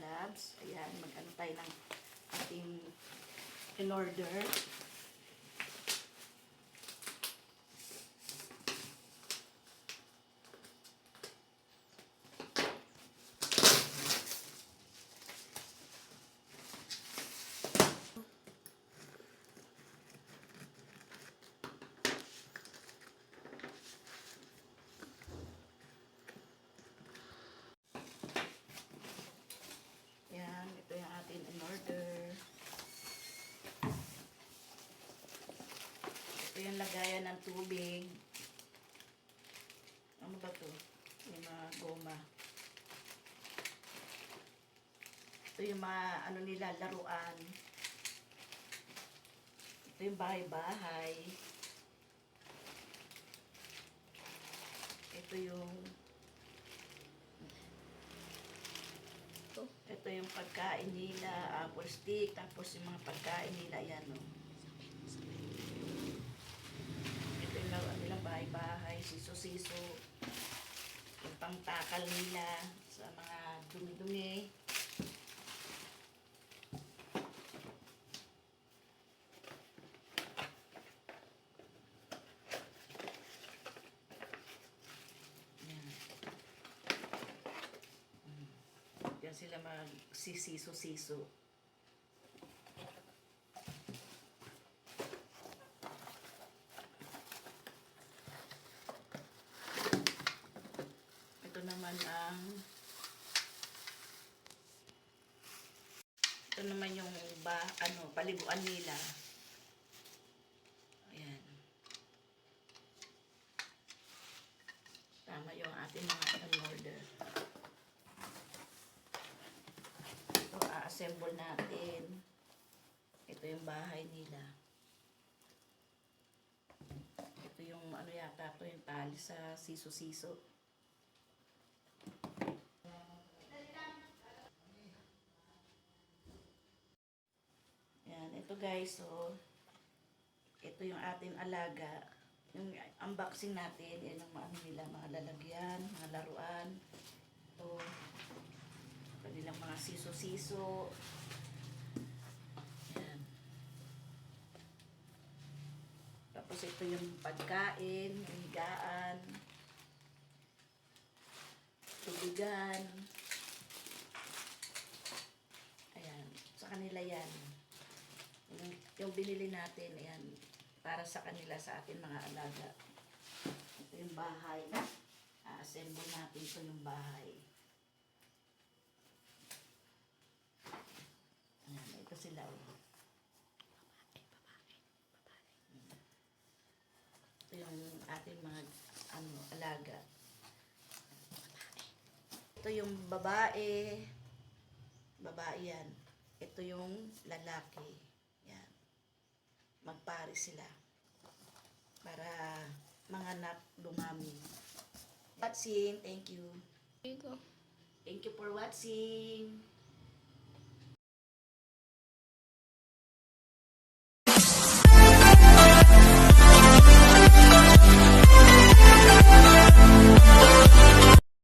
labs. Ayan, mag-ano tayo ng ating in-order. Yan, ito yung ating in-order. Ito yung lagayan ng tubig. Ano ba to? Yung mga goma. Ito yung mga ano nila, laruan. Ito yung bahay-bahay. Ito yung pagkain nila, apple stick, tapos yung mga pagkain nila, yan o. Ito yung laruan nila, bahay-bahay, siso-siso. Yung pangtakal nila sa mga dumi-dumi. Yan sila magsisiso-siso. Ito naman yung paliguan nila. Ayan. Tama yung ating mga order. Assemble natin. Ito yung bahay nila. Ito yung ano yata, ito yung tali sa siso-siso. Yan, ito guys, so ito yung ating alaga. Yung unboxing natin, yan ang mga ano nila, mga lalagyan, mga laruan. Ito kanilang mga siso-siso. Ayan. Tapos ito yung pagkain, higaan, tubigan. Ayan. Sa kanila yan. Yung binili natin, ayan, para sa kanila, sa atin mga alaga. Ito yung bahay. A-assemble natin ito yung bahay. Ito sila. Ito yung ating mga alaga. Ito yung babae. Babae yan. Ito yung lalaki. Yan. Magpari sila. Para manganak, dumami. Watching. Thank you. There you go. Thank you for watching.